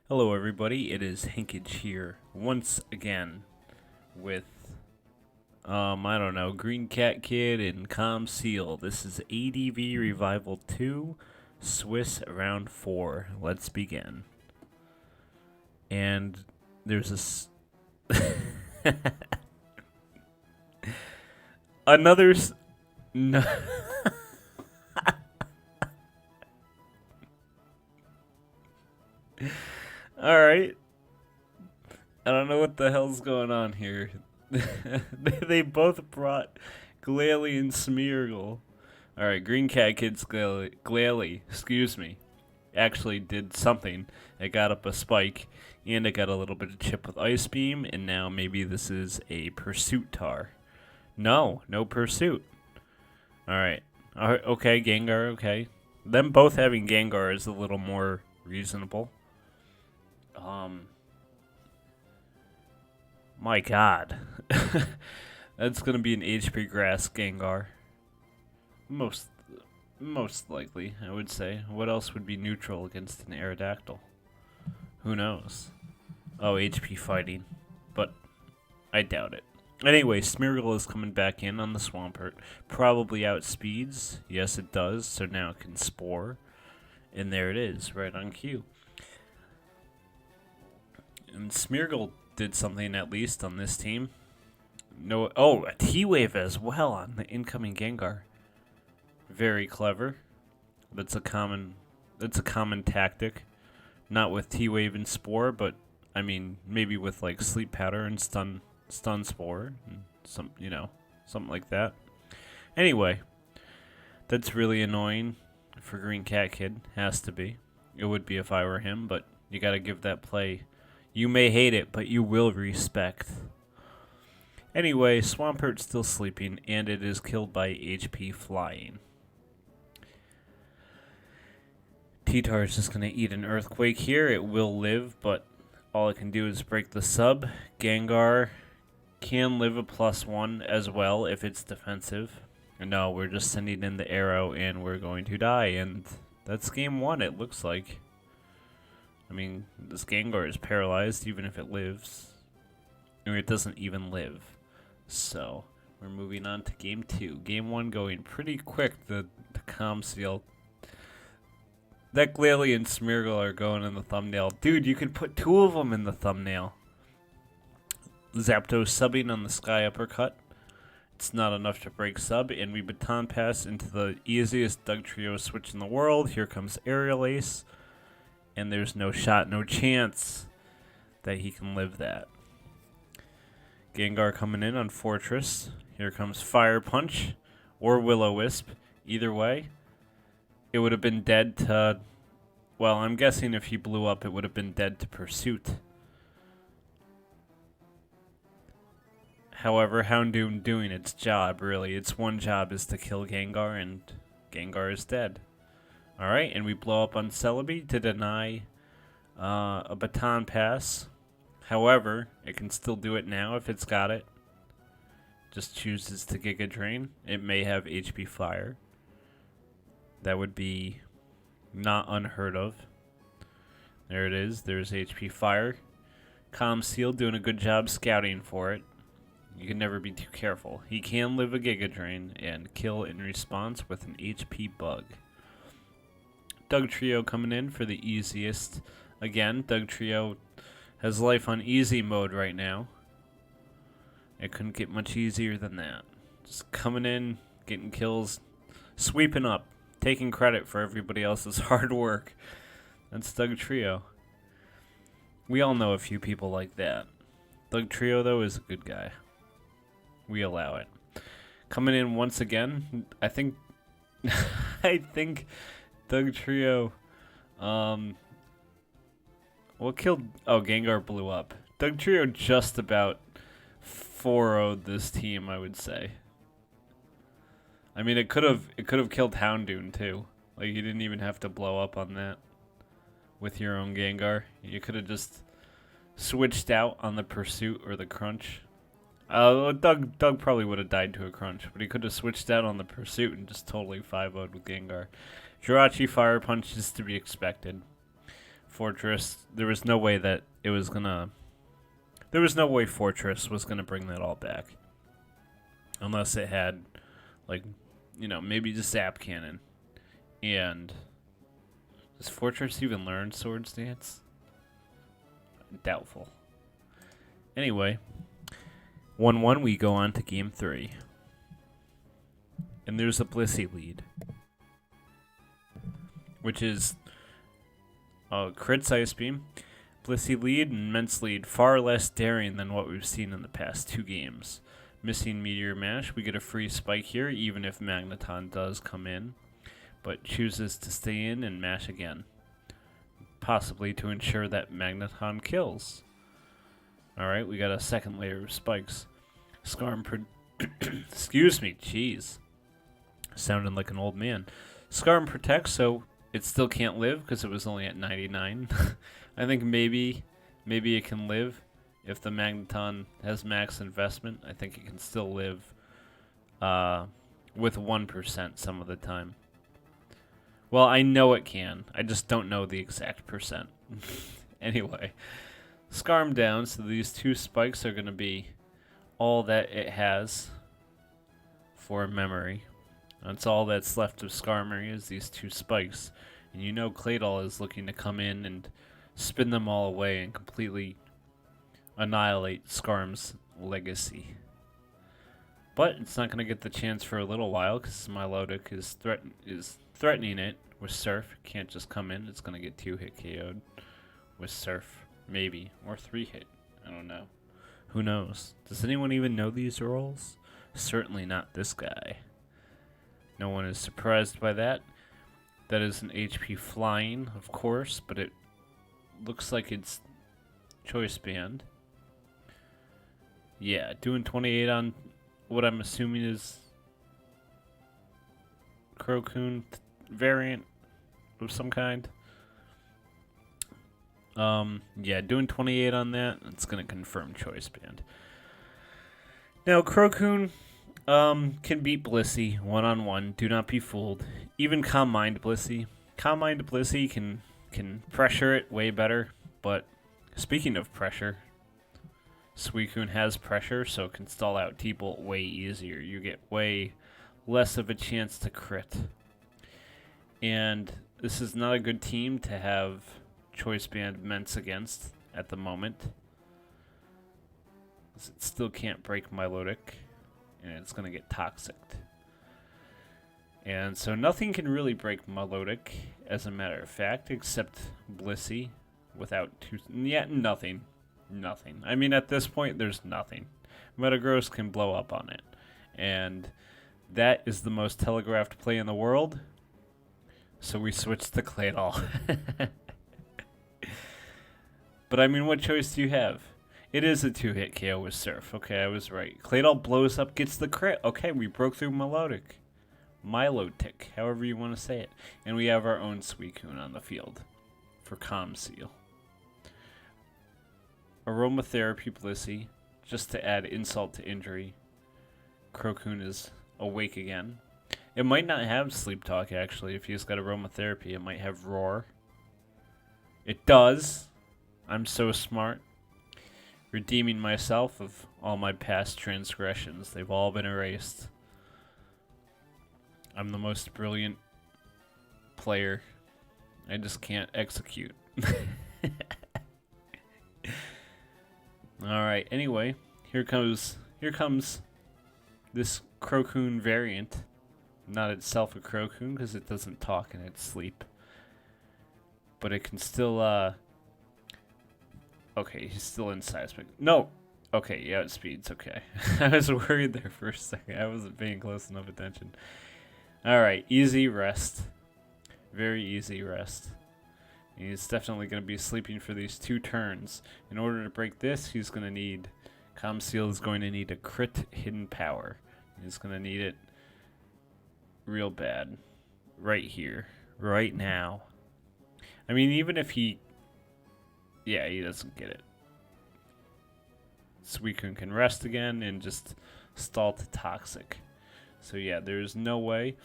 Hello everybody, it is Hinkage here once again with, I don't know, Green Cat Kid and Com Seal. This is ADV Revival 2, Swiss Round 4. Let's begin. And there's another no. Alright. I don't know what the hell's going on here. They both brought Glalie and Smeargle. Alright, Green Cat Kid's Glalie, excuse me, actually did something. It got up a spike, and it got a little bit of chip with Ice Beam, and now maybe this is a Pursuit Tar. No Pursuit. Alright. Okay, Gengar, okay. Them both having Gengar is a little more reasonable. My god. That's gonna be an HP Grass Gengar. Most likely, I would say. What else would be neutral against an Aerodactyl? Who knows? Oh, HP Fighting. But I doubt it. Anyway, Smeargle is coming back in on the Swampert. Probably outspeeds. Yes, it does. So now it can Spore. And there it is, right on cue. And Smeargle did something at least on this team. No, oh, a T-Wave as well on the incoming Gengar. Very clever. That's a common tactic. Not with T-Wave and Spore, but I mean maybe with like Sleep Powder and Stun Spore and something like that. Anyway, that's really annoying for Green Cat Kid. Has to be. It would be if I were him, but you got to give that play. You may hate it, but you will respect. Anyway, Swampert's still sleeping, and it is killed by HP Flying. T-Tar is just going to eat an Earthquake here. It will live, but all it can do is break the sub. Gengar can live a +1 as well if it's defensive. No, we're just sending in the arrow, and we're going to die, and that's game 1, it looks like. I mean, this Gengar is paralyzed even if it lives. I mean, it doesn't even live. So, we're moving on to game 2. Game 1 going pretty quick, the Com Seal. That Glalie and Smeargle are going in the thumbnail. Dude, you could put 2 of them in the thumbnail. Zapdos subbing on the Sky Uppercut. It's not enough to break sub, and we baton pass into the easiest Dugtrio switch in the world. Here comes Aerial Ace. And there's no shot, no chance that he can live that. Gengar coming in on Fortress. Here comes Fire Punch or Will-O-Wisp. Either way, it would have been dead to... Well, I'm guessing if he blew up, it would have been dead to Pursuit. However, Houndoom doing its job, really. Its one job is to kill Gengar, and Gengar is dead. Alright, and we blow up on Celebi to deny a baton pass. However, it can still do it now if it's got it. Just chooses to Giga Drain. It may have HP Fire. That would be not unheard of. There it is. There's HP Fire. Com Seal doing a good job scouting for it. You can never be too careful. He can live a Giga Drain and kill in response with an HP Bug. Dugtrio coming in for the easiest. Again, Dugtrio has life on easy mode right now. It couldn't get much easier than that. Just coming in, getting kills, sweeping up, taking credit for everybody else's hard work. That's Dugtrio. We all know a few people like that. Dugtrio, though, is a good guy. We allow it. Coming in once again, I think Dugtrio, what killed... Oh, Gengar blew up. Dugtrio just about 4-0'd this team, I would say. I mean, it could have killed Houndoom, too. Like, you didn't even have to blow up on that with your own Gengar. You could have just switched out on the Pursuit or the Crunch. Doug probably would have died to a Crunch, but he could have switched out on the Pursuit and just totally 5-0'd with Gengar. Jirachi Fire Punch is to be expected. Fortress, there was no way that it was gonna... There was no way Fortress was gonna bring that all back. Unless it had, like, you know, maybe just Zap Cannon. And does Fortress even learn Swords Dance? Doubtful. Anyway, 1-1, we go on to Game 3. And there's a Blissey lead. Which is Crit's Ice Beam. Blissey lead and Immense lead. Far less daring than what we've seen in the past 2 games. Missing Meteor Mash. We get a free spike here, even if Magneton does come in. But chooses to stay in and mash again. Possibly to ensure that Magneton kills. Alright, we got a second layer of spikes. Scarm excuse me, jeez. Sounding like an old man. Scarm protects, so it still can't live because it was only at 99. I think maybe it can live if the Magneton has max investment. I think it can still live with 1% some of the time. Well, I know it can. I just don't know the exact percent. Anyway, Scarm down, so these 2 spikes are going to be all that it has for memory. That's all that's left of Skarmory is these 2 spikes. And you know Claydol is looking to come in and spin them all away and completely annihilate Skarm's legacy. But it's not going to get the chance for a little while because Milotic is threatening it with Surf. Can't just come in. It's going to get 2-hit KO'd with Surf. Maybe. Or 3-hit. I don't know. Who knows? Does anyone even know these roles? Certainly not this guy. No one is surprised by that. That is an HP flying, of course, but it looks like it's Choiceband. Yeah, doing 28 on what I'm assuming is Crocoon variant of some kind. Yeah, doing 28 on that. It's going to confirm Choiceband. Now, Crocoon can beat Blissey one-on-one. Do not be fooled. Even Calm Mind Blissey. Calm Mind Blissey can pressure it way better. But speaking of pressure, Suicune has pressure, so it can stall out T-Bolt way easier. You get way less of a chance to crit. And this is not a good team to have Choiceband Ments against at the moment. It still can't break Milotic, and it's going to get Toxicked. And so nothing can really break Milotic, as a matter of fact, except Blissey without nothing. Nothing. I mean, at this point, there's nothing. Metagross can blow up on it. And that is the most telegraphed play in the world. So we switched to Claydol. But I mean, what choice do you have? It is a 2-hit KO with Surf. Okay, I was right. Claydol blows up, gets the crit. Okay, we broke through Milotic. Milotic, however you want to say it. And we have our own Suicune on the field for Calm Seal. Aromatherapy Blissey, just to add insult to injury. Crocoon is awake again. It might not have Sleep Talk, actually. If he's got Aromatherapy, it might have Roar. It does. I'm so smart. Redeeming myself of all my past transgressions. They've all been erased. I'm the most brilliant player. I just can't execute. Alright, anyway, here comes this Crocoon variant. Not itself a Crocoon, because it doesn't talk in its sleep. But it can still, okay, he's still in Seismic. No! Okay, yeah, it speeds, okay. I was worried there for a second. I wasn't paying close enough attention. Alright, easy rest. Very easy rest. He's definitely going to be sleeping for these 2 turns. In order to break this, he's going to need... Calm Seal is going to need a crit hidden power. He's going to need it real bad. Right here. Right now. I mean, even if he... Yeah, he doesn't get it. Suicune can rest again and just stall to Toxic. So yeah, there's no way.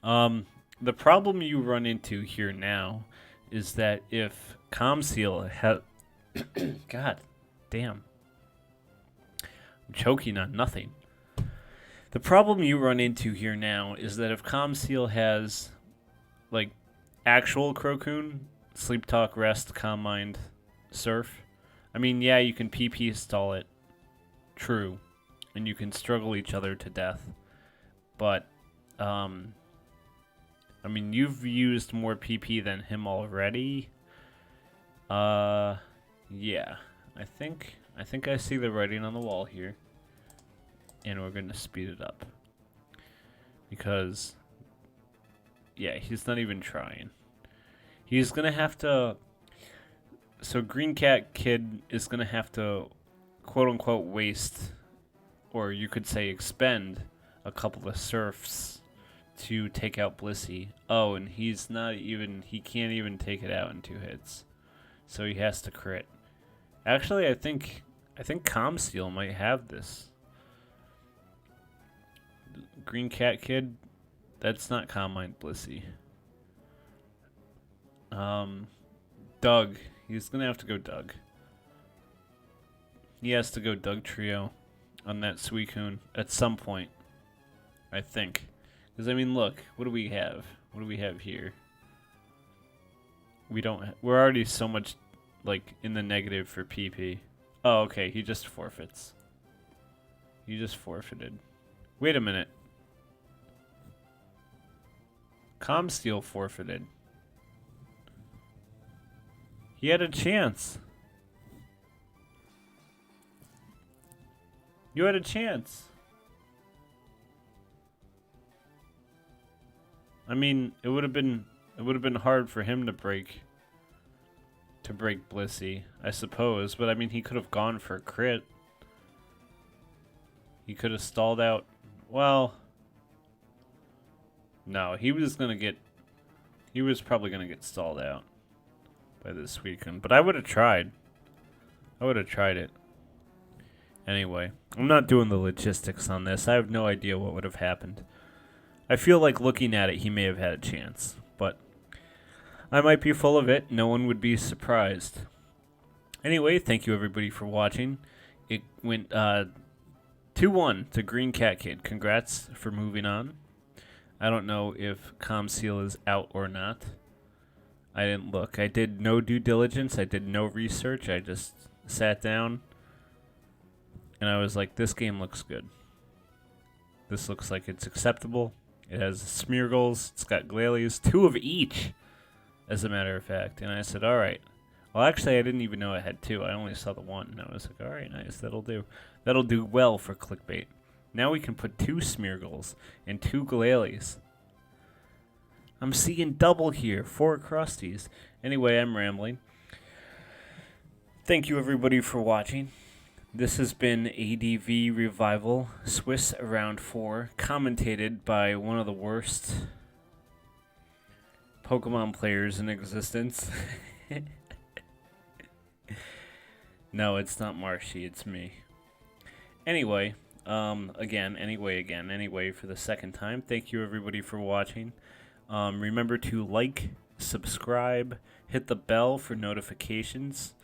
The problem you run into here now is that if Comseal has... God damn. I'm choking on nothing. The problem you run into here now is that if Comseal has, like, actual Crocoon, Sleep Talk, Rest, Calm Mind, Surf, I mean, yeah, you can PP stall it. True. And you can struggle each other to death. But, I mean, you've used more PP than him already. Yeah. I think I see the writing on the wall here. And we're going to speed it up. Because, yeah, he's not even trying. He's going to have to... So Green Cat Kid is going to have to, quote-unquote, waste, or you could say expend, a couple of surfs to take out Blissey. Oh, and he's not even... He can't even take it out in 2 hits. So he has to crit. Actually, I think Comsteel might have this. Green Cat Kid, that's not Calm Mind Blissey. Doug. He's going to have to go Doug. He has to go Doug Trio on that Suicune at some point, I think. Because, I mean, look, what do we have? What do we have here? We're already so much, like, in the negative for PP. Oh, okay, he just forfeits. He just forfeited. Wait a minute. Comsteel forfeited. He had a chance. You had a chance. I mean, it would have been hard for him to break Blissey, I suppose, but I mean, he could have gone for a crit. He could have stalled out. Well, no, he was probably gonna get stalled out by this Suicune, but I would have tried. I would have tried it. Anyway, I'm not doing the logistics on this. I have no idea what would have happened. I feel like looking at it, he may have had a chance, but I might be full of it. No one would be surprised. Anyway, thank you everybody for watching. It went 2-1 to Green Cat Kid. Congrats for moving on. I don't know if Comseal is out or not. I didn't look. I did no due diligence. I did no research. I just sat down and I was like, this game looks good. This looks like it's acceptable. It has Smeargles. It's got Glalie, 2 of each, as a matter of fact. And I said, all right. Well, actually, I didn't even know I had 2. I only saw the 1. And I was like, all right, nice. That'll do. That'll do well for clickbait. Now we can put 2 Smeargles and 2 Glalie. I'm seeing double here. 4 Crusties. Anyway, I'm rambling. Thank you, everybody, for watching. This has been ADV Revival, Swiss Round 4, commentated by one of the worst Pokemon players in existence. No, it's not Marshy, it's me. Anyway, anyway, for the second time, thank you, everybody, for watching. Remember to like, subscribe, hit the bell for notifications.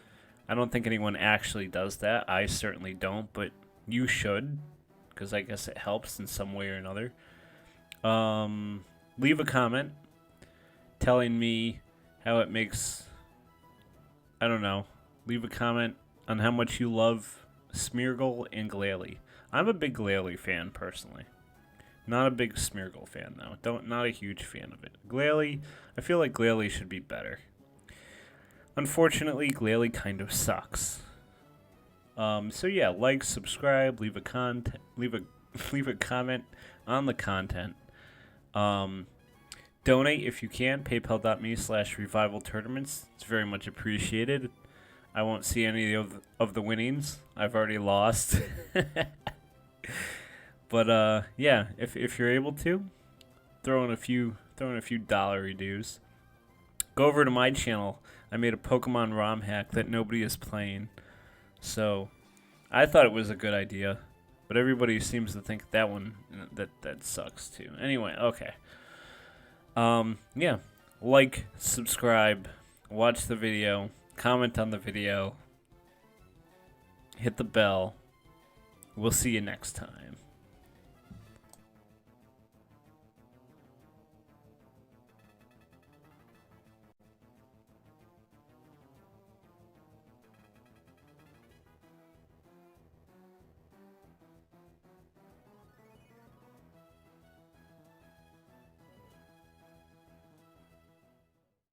I don't think anyone actually does that. I certainly don't, but you should, because I guess it helps in some way or another. Leave a comment telling me how it makes... I don't know. Leave a comment on how much you love Smeargle and Glalie. I'm a big Glalie fan, personally. Not a big Smeargle fan, though. Not a huge fan of it. Glalie, I feel like Glalie should be better. Unfortunately, Glalie kind of sucks. So yeah, like, subscribe, leave a comment on the content. Donate if you can. PayPal.me/Revival Tournaments. It's very much appreciated. I won't see any of the winnings. I've already lost. But yeah, if you're able to, throw in a few dollary dues. Go over to my channel. I made a Pokemon ROM hack that nobody is playing. So, I thought it was a good idea, but everybody seems to think that one that sucks too. Anyway, okay. Yeah, like, subscribe, watch the video, comment on the video, hit the bell. We'll see you next time.